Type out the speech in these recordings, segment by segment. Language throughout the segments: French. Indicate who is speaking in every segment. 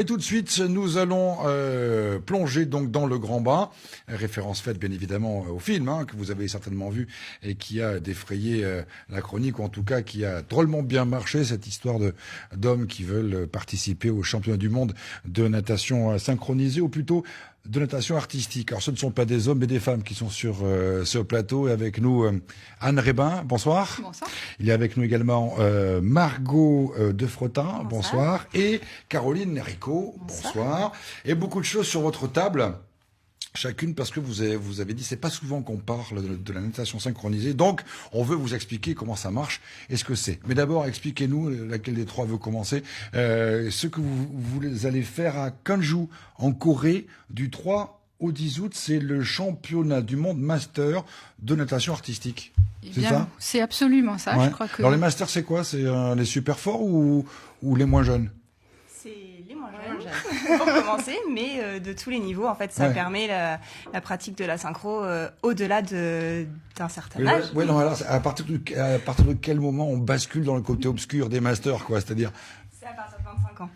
Speaker 1: Et tout de suite, nous allons plonger donc dans le grand bain, référence faite bien évidemment au film que vous avez certainement vu et qui a défrayé la chronique, ou en tout cas qui a drôlement bien marché, cette histoire d'hommes qui veulent participer au championnat du monde de natation synchronisée, ou plutôt de natation artistique. Alors ce ne sont pas des hommes mais des femmes qui sont sur ce plateau, et avec nous Anne Rébin, bonsoir.
Speaker 2: Bonsoir.
Speaker 1: Il y a avec nous également Margot Defrotin, bonsoir, et Caroline Rico, bonsoir. Et beaucoup de choses sur votre table, chacune, parce que vous avez dit c'est pas souvent qu'on parle de la natation synchronisée, donc on veut vous expliquer comment ça marche et ce que c'est. Mais d'abord, expliquez-nous, laquelle des trois veut commencer, ce que vous allez faire à Gwangju, en Corée, du 3 au 10 août. C'est le championnat du monde master de natation artistique. C'est ça ?
Speaker 2: C'est absolument ça,
Speaker 1: ouais.
Speaker 2: Je crois que...
Speaker 1: Alors les masters, c'est quoi ? C'est les super forts ou les moins jeunes ?
Speaker 3: C'est les moins jeunes, pour commencer, mais de tous les niveaux. En fait, ça permet la pratique de la synchro au-delà d'un certain âge.
Speaker 1: Oui, non, alors, à partir de quel moment on bascule dans le côté obscur des masters, quoi ? C'est-à-dire...
Speaker 3: C'est à partir de 25 ans.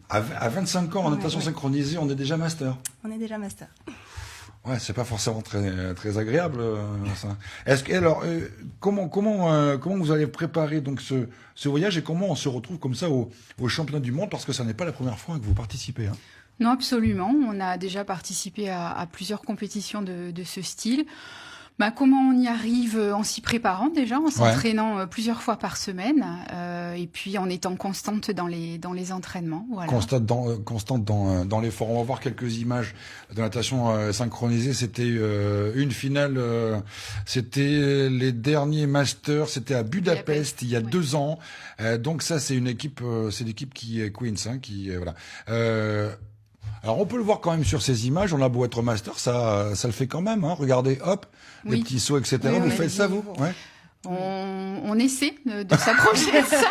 Speaker 1: À 25 ans, en natation synchronisée, on est déjà master.
Speaker 3: On est déjà master.
Speaker 1: Ouais, c'est pas forcément très agréable, ça. Comment vous allez préparer donc ce voyage, et comment on se retrouve comme ça au championnat du monde, parce que ça n'est pas la première fois que vous participez, hein.
Speaker 2: Non, absolument. On a déjà participé à plusieurs compétitions de ce style. Comment on y arrive? En s'y préparant déjà, en s'entraînant plusieurs fois par semaine, et puis en étant constante dans les entraînements. Voilà.
Speaker 1: Constante dans l'effort. On va voir quelques images de natation synchronisée. C'était une finale, c'était les derniers masters, c'était à Budapest il y a 2 ans. Donc ça, c'est l'équipe qui est Queens, qui voilà. Alors on peut le voir quand même sur ces images. On a beau être master, ça le fait quand même. Regardez, hop, les petits sauts, etc. Vous faites ça, vous ? Ouais.
Speaker 2: On essaie de s'approcher de ça.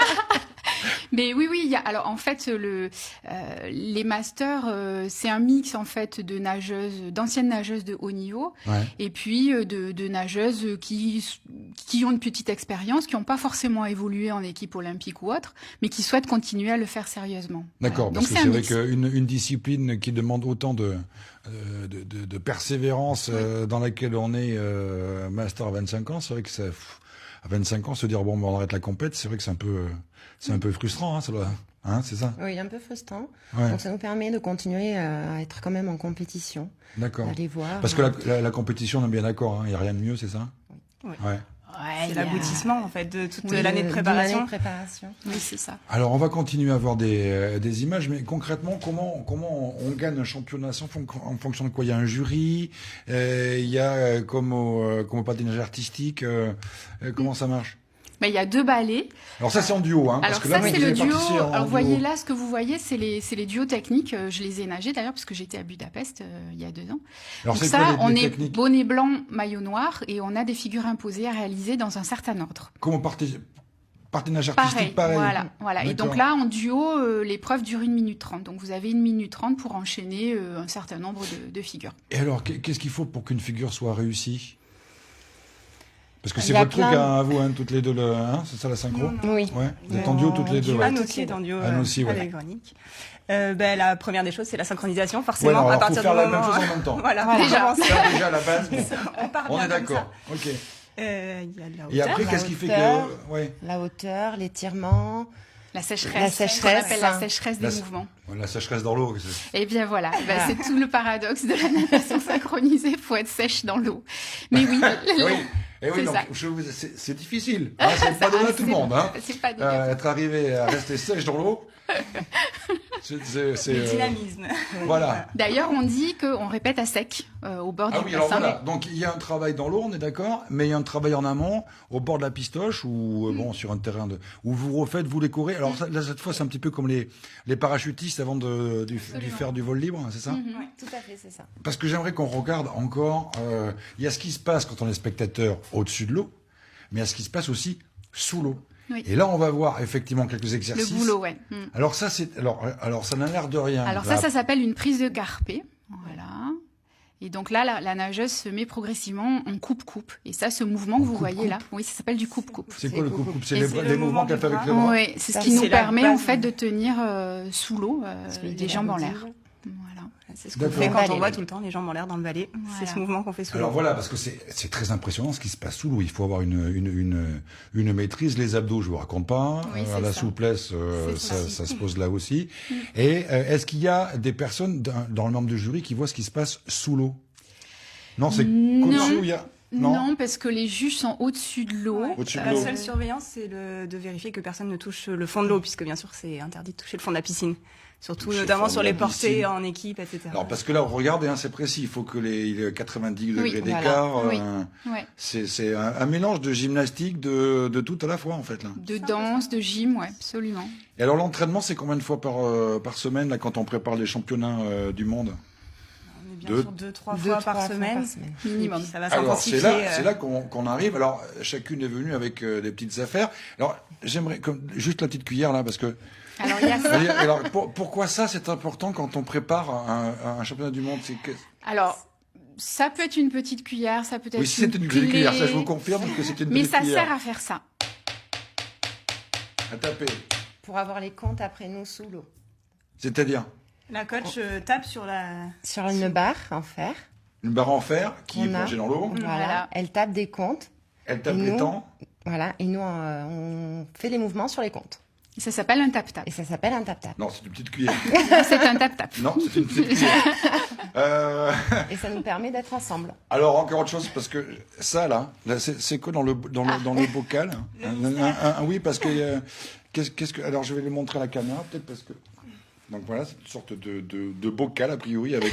Speaker 2: Mais oui, alors en fait les masters, c'est un mix en fait d'anciennes nageuses de haut niveau, et puis de nageuses qui ont une petite expérience, qui n'ont pas forcément évolué en équipe olympique ou autre, mais qui souhaitent continuer à le faire sérieusement.
Speaker 1: D'accord,
Speaker 2: voilà.
Speaker 1: Parce que c'est vrai qu'une discipline qui demande autant de persévérance, dans laquelle on est master à 25 ans, c'est vrai que ça... À 25 ans, se dire on arrête la compète, c'est vrai que c'est un peu frustrant, ça doit, c'est ça.
Speaker 4: Oui, un peu frustrant. Ouais. Donc ça nous permet de continuer à être quand même en compétition.
Speaker 1: D'accord.
Speaker 4: D'aller voir.
Speaker 1: Parce que la compétition, on est bien d'accord, il n'y a rien de mieux, c'est ça ?
Speaker 3: Oui.
Speaker 1: Ouais.
Speaker 3: C'est l'aboutissement en fait de toute l'année de préparation.
Speaker 2: Oui, c'est ça.
Speaker 1: Alors on va continuer à voir des images, mais concrètement, comment on gagne un championnat en fonction de quoi ? Il y a un jury, il y a comme au patinage artistique, comment ça marche ?
Speaker 2: Il y a 2 ballets.
Speaker 1: Alors ça, c'est en duo,
Speaker 2: Alors
Speaker 1: parce que
Speaker 2: ça,
Speaker 1: là,
Speaker 2: c'est le duo. Alors vous voyez là, ce que vous voyez, c'est les duos techniques. Je les ai nagés d'ailleurs, parce que j'étais à Budapest il y a 2 ans.
Speaker 1: Alors
Speaker 2: donc ça, on est bonnet blanc, maillot noir, et on a des figures imposées à réaliser dans un certain ordre.
Speaker 1: Comment patinage artistique, pareil.
Speaker 2: Voilà. Et donc là, en duo, l'épreuve dure 1 minute 30. Donc vous avez 1 minute 30 pour enchaîner un certain nombre de figures.
Speaker 1: Et alors, qu'est-ce qu'il faut pour qu'une figure soit réussie ? Parce que c'est votre truc à vous, toutes les deux, c'est ça la synchro ?
Speaker 4: Oui.
Speaker 1: Ouais. Vous êtes en duo toutes les deux.
Speaker 3: Anne aussi est en duo avec Véronique. La première des choses, c'est la synchronisation, forcément.
Speaker 1: À partir de la même chose en même temps.
Speaker 3: Voilà.
Speaker 1: Déjà à la base. On est d'accord. Ok.
Speaker 3: Il y a de la hauteur.
Speaker 1: Et après, qu'est-ce qui fait que
Speaker 4: la hauteur, l'étirement,
Speaker 2: la sécheresse, qu'on appelle la sécheresse des mouvements.
Speaker 1: La sécheresse dans l'eau.
Speaker 2: Eh bien voilà, c'est tout le paradoxe de la natation synchronisée. Il faut être sèche dans l'eau. Mais oui.
Speaker 1: Et oui, donc c'est difficile. C'est pas donné à tout le monde.
Speaker 2: C'est pas donné.
Speaker 1: Être arrivé à rester sèche dans l'eau. C'est
Speaker 3: le dynamisme.
Speaker 1: Voilà.
Speaker 2: D'ailleurs, on dit qu'on répète à sec au bord du bassin.
Speaker 1: Alors voilà. Donc il y a un travail dans l'eau, on est d'accord, mais il y a un travail en amont, au bord de la pistoche, ou sur un terrain où vous refaites, vous les courez. Alors là, cette fois, c'est un petit peu comme les parachutistes avant de faire du vol libre, c'est ça ?
Speaker 4: Oui, tout à fait, c'est ça.
Speaker 1: Parce que j'aimerais qu'on regarde encore. Il y a ce qui se passe quand on est spectateur au-dessus de l'eau, mais il y a ce qui se passe aussi sous l'eau.
Speaker 2: Oui.
Speaker 1: Et là, on va voir effectivement quelques exercices.
Speaker 2: Le boulot,
Speaker 1: Alors ça, alors ça n'a l'air de rien.
Speaker 2: Alors ça s'appelle une prise de carpé. Voilà. Et donc là, la nageuse se met progressivement en coupe-coupe. Et ça, ce mouvement que vous voyez là, oui, ça s'appelle du coupe-coupe.
Speaker 1: C'est quoi le coupe-coupe? C'est
Speaker 3: Et
Speaker 1: les mouvements qu'elle fait avec les bras?
Speaker 2: Oui, c'est ce qui
Speaker 3: c'est
Speaker 2: nous
Speaker 3: la
Speaker 2: permet
Speaker 3: base,
Speaker 2: en fait de tenir sous l'eau, les jambes en l'air. Voilà.
Speaker 3: C'est ce qu'on fait quand on voit tout le temps les jambes en l'air dans le balai.
Speaker 2: Voilà.
Speaker 3: C'est ce mouvement qu'on fait sous l'eau.
Speaker 1: Alors voilà, parce que c'est très impressionnant ce qui se passe sous l'eau. Il faut avoir une maîtrise. Les abdos, je vous raconte pas.
Speaker 2: Oui, c'est
Speaker 1: La
Speaker 2: ça.
Speaker 1: souplesse,
Speaker 2: C'est
Speaker 1: ça se pose là aussi. Et est-ce qu'il y a des personnes dans le membre du jury qui voient ce qui se passe sous l'eau? Non, c'est qu'au-dessous, il y a...
Speaker 2: Non, parce que les juges sont au-dessus de l'eau.
Speaker 3: Ouais.
Speaker 1: Au-dessus de
Speaker 3: La
Speaker 1: l'eau.
Speaker 3: seule surveillance, c'est de vérifier que personne ne touche le fond de l'eau, puisque bien sûr, c'est interdit de toucher le fond de la piscine. Surtout,
Speaker 1: Toucher le
Speaker 3: notamment
Speaker 1: fond
Speaker 3: sur
Speaker 1: de la
Speaker 3: les portées
Speaker 1: piscine.
Speaker 3: en équipe, etc.
Speaker 1: Alors parce que là, regardez, c'est précis. Il faut que les 90 degrés
Speaker 2: voilà.
Speaker 1: d'écart.
Speaker 2: Oui. Ouais.
Speaker 1: C'est un mélange de gymnastique, de tout à la fois en fait là.
Speaker 2: De danse, de gym, ouais, absolument.
Speaker 1: Et alors l'entraînement, c'est combien de fois par semaine là quand on prépare les championnats du monde?
Speaker 3: On est bien sûr 2-3 fois par semaine.
Speaker 2: Minimum.
Speaker 3: Et puis ça va
Speaker 1: Alors c'est
Speaker 3: s'intensifier.
Speaker 1: là qu'on arrive. Alors chacune est venue avec des petites affaires. Alors j'aimerais juste la petite cuillère là parce que.
Speaker 2: Alors il y a ça.
Speaker 1: Alors pourquoi ça c'est important quand on prépare un championnat du monde?
Speaker 2: Alors, ça peut être une petite cuillère, ça peut être
Speaker 1: Oui, c'était une petite cuillère. Ça je vous confirme que c'était une
Speaker 2: Mais
Speaker 1: petite
Speaker 2: ça
Speaker 1: cuillère.
Speaker 2: sert à faire ça.
Speaker 1: À taper.
Speaker 4: Pour avoir les comptes après nous sous l'eau.
Speaker 1: C'est-à-dire
Speaker 3: La coach tape sur
Speaker 4: Sur une barre en fer.
Speaker 1: une barre en fer qui est
Speaker 4: On a-
Speaker 1: plongée dans l'eau.
Speaker 2: Voilà.
Speaker 4: Elle tape des comptes.
Speaker 1: Elle tape
Speaker 4: Et
Speaker 1: les
Speaker 4: nous
Speaker 1: temps.
Speaker 4: Voilà. Et nous, on fait les mouvements sur les comptes.
Speaker 2: Ça s'appelle un tap-tap.
Speaker 4: Et ça s'appelle un tap-tap.
Speaker 1: Non, c'est une petite cuillère.
Speaker 2: C'est un tap-tap.
Speaker 1: Non, c'est une petite cuillère.
Speaker 4: Et ça nous permet d'être ensemble.
Speaker 1: Alors encore autre chose parce que ça là c'est quoi dans le bocal? Oui, parce que qu'est-ce que alors je vais les montrer à la caméra peut-être parce que donc voilà, c'est une sorte de bocal a priori avec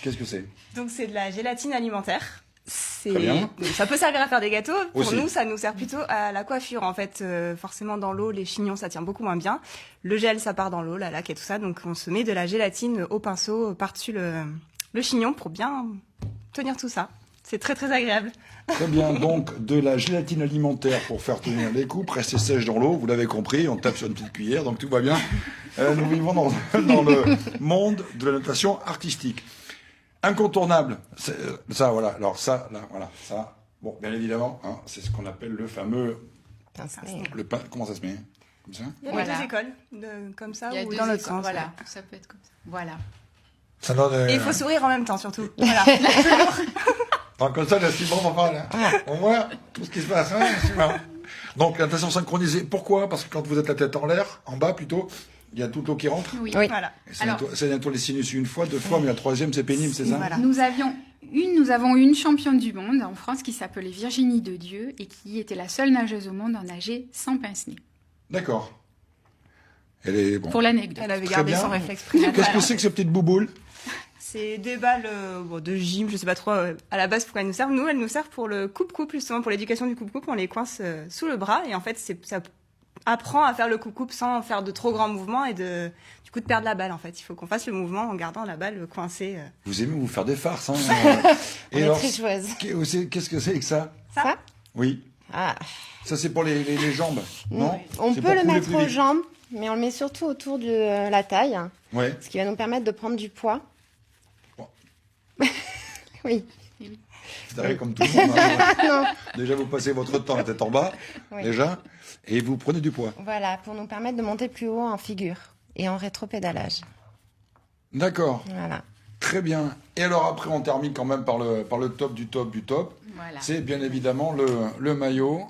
Speaker 1: qu'est-ce que c'est?
Speaker 3: Donc c'est de la gélatine alimentaire.
Speaker 1: Très bien.
Speaker 3: Ça peut servir à faire des gâteaux. Pour
Speaker 1: Aussi.
Speaker 3: nous, ça nous sert plutôt à la coiffure. En fait, forcément, dans l'eau, les chignons, ça tient beaucoup moins bien. Le gel, ça part dans l'eau, la laque et tout ça. Donc, on se met de la gélatine au pinceau par-dessus le chignon pour bien tenir tout ça. C'est très, très agréable.
Speaker 1: Très bien, donc de la gélatine alimentaire pour faire tenir les coupes, rester sèche dans l'eau, vous l'avez compris, on tape sur une petite cuillère, donc tout va bien. Nous vivons dans le monde de la natation artistique. Incontournable, ça voilà, alors ça, là, voilà, ça, bon, bien évidemment, hein, c'est ce qu'on appelle le fameux, comment ça se met? Comme ça?
Speaker 3: Il y a
Speaker 2: Voilà.
Speaker 3: deux écoles, comme ça
Speaker 2: Il y a
Speaker 3: ou
Speaker 2: deux
Speaker 3: dans l'autre
Speaker 2: écoles,
Speaker 3: sens.
Speaker 2: Voilà,
Speaker 3: ouais.
Speaker 2: ça peut être comme ça. Voilà.
Speaker 1: Ça donne,
Speaker 3: Et il faut sourire en même temps, surtout. Voilà.
Speaker 1: alors, comme ça, là, c'est bon, enfin, là, on voit tout ce qui se passe, hein, c'est marrant. Donc, la natation synchronisée, pourquoi? Parce que quand vous êtes la tête en l'air, en bas plutôt, il y a toute l'eau qui rentre.
Speaker 2: Oui.
Speaker 3: Voilà.
Speaker 1: Et ça
Speaker 2: Alors-
Speaker 1: nettoie les sinus une fois, deux fois, mais la troisième, c'est pénible, c'est ça?
Speaker 3: Voilà.
Speaker 2: Nous avons une championne du monde en France qui s'appelait Virginie Dedieu et qui était la seule nageuse au monde à nager sans pince-nez.
Speaker 1: D'accord. Elle est, bon.
Speaker 2: Pour l'anecdote.
Speaker 3: Elle avait
Speaker 1: Très
Speaker 3: gardé
Speaker 1: bien.
Speaker 3: son réflexe
Speaker 1: Qu'est-ce
Speaker 3: prénatal.
Speaker 1: que c'est que ces petites bouboules?
Speaker 3: C'est des balles de gym, je sais pas trop à la base pourquoi elles nous servent. Nous, elles nous servent pour le coupe-coupe, justement, pour l'éducation du coupe-coupe. On les coince sous le bras et en fait, ça apprend à faire le coupe-coupe sans faire de trop grands mouvements et du coup de perdre la balle en fait. Il faut qu'on fasse le mouvement en gardant la balle coincée.
Speaker 1: Vous aimez vous faire des farces, hein?
Speaker 4: On est très joueuses.
Speaker 1: Qu'est-ce que c'est que ça?
Speaker 4: Ça
Speaker 1: Oui.
Speaker 4: Ah.
Speaker 1: Ça, c'est pour les jambes, non?
Speaker 4: On
Speaker 1: C'est
Speaker 4: peut
Speaker 1: pour
Speaker 4: le
Speaker 1: couler
Speaker 4: mettre
Speaker 1: plus
Speaker 4: aux
Speaker 1: vite.
Speaker 4: jambes, mais on le met surtout autour de la taille,
Speaker 1: Ouais.
Speaker 4: ce qui va nous permettre de prendre du poids.
Speaker 1: Bon.
Speaker 4: Oui.
Speaker 1: C'est vrai comme tout le monde. Hein.
Speaker 4: Non.
Speaker 1: Déjà, vous passez votre temps la tête en bas,
Speaker 4: Oui.
Speaker 1: déjà, et vous prenez du poids.
Speaker 4: Voilà, pour nous permettre de monter plus haut en figure et en rétropédalage.
Speaker 1: D'accord.
Speaker 4: Voilà.
Speaker 1: Très bien. Et alors après, on termine quand même par le top du top du top.
Speaker 2: Voilà.
Speaker 1: C'est bien évidemment le maillot.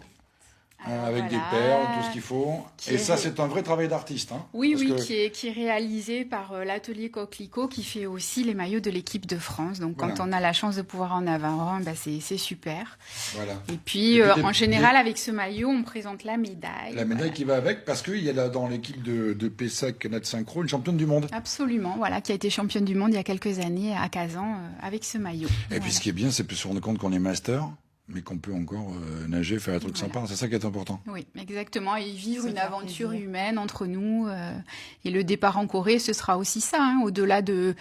Speaker 2: Alors,
Speaker 1: Avec des
Speaker 2: voilà.
Speaker 1: perles, tout ce qu'il faut.
Speaker 2: Qui
Speaker 1: Et
Speaker 2: est-
Speaker 1: ça, c'est un vrai travail d'artiste. Hein,
Speaker 2: Oui,
Speaker 1: parce
Speaker 2: oui,
Speaker 1: que-
Speaker 2: qui est réalisé par l'atelier Coquelicot, qui fait aussi les maillots de l'équipe de France. Donc, quand
Speaker 1: Voilà.
Speaker 2: on a la chance de pouvoir en avoir un, bah, c'est super.
Speaker 1: Voilà.
Speaker 2: Et puis,
Speaker 1: Et puis,
Speaker 2: en général, avec ce maillot, on présente la médaille.
Speaker 1: La médaille qui va avec, parce qu'il y a là, dans l'équipe de Pessac Nat Synchro une championne du monde.
Speaker 2: Absolument, voilà, qui a été championne du monde il y a quelques années à Kazan avec ce maillot.
Speaker 1: Et puis ce qui est bien, c'est de se rendre compte qu'on est master, mais qu'on peut encore nager, faire un truc
Speaker 2: Voilà.
Speaker 1: sympa. C'est ça qui est important.
Speaker 2: Oui, exactement. Et vivre
Speaker 4: Se
Speaker 2: une
Speaker 4: faire
Speaker 2: aventure
Speaker 4: plaisir.
Speaker 2: humaine entre nous. Et le départ en Corée, ce sera aussi ça. Hein. Au-delà du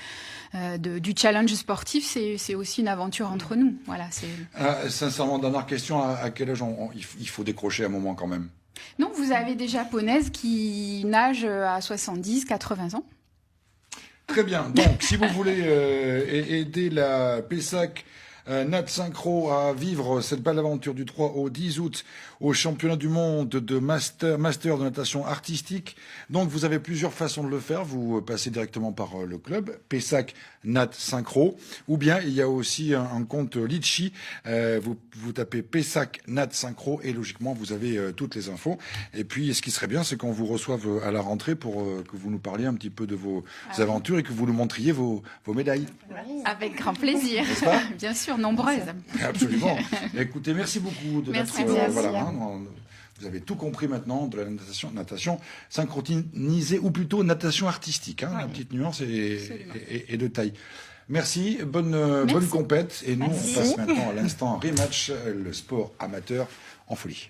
Speaker 2: challenge sportif, c'est aussi une aventure entre nous. Voilà, c'est...
Speaker 1: Sincèrement, dernière question, à quel âge il faut décrocher un moment quand même?
Speaker 2: Non, vous avez des japonaises qui nagent à 70, 80 ans.
Speaker 1: Très bien. Donc, si vous voulez aider la Pessac Nat Synchro à vivre cette belle aventure du 3 au 10 août au championnat du monde de master de natation artistique. Donc vous avez plusieurs façons de le faire. Vous passez directement par le club Pessac Nat Synchro, ou bien il y a aussi un compte Litchi. Vous tapez Pessac Nat Synchro et logiquement vous avez toutes les infos. Et puis ce qui serait bien, c'est qu'on vous reçoive à la rentrée pour que vous nous parliez un petit peu de vos aventures et que vous nous montriez vos médailles.
Speaker 2: Avec grand plaisir, bien sûr, nombreuses.
Speaker 1: Absolument. Écoutez, merci beaucoup de
Speaker 2: Merci,
Speaker 1: vous avez tout compris maintenant de la natation synchronisée, ou plutôt natation artistique, la petite nuance et de taille. Merci, bonne compète. Et nous, on passe maintenant à l'instant rematch, le sport amateur en folie.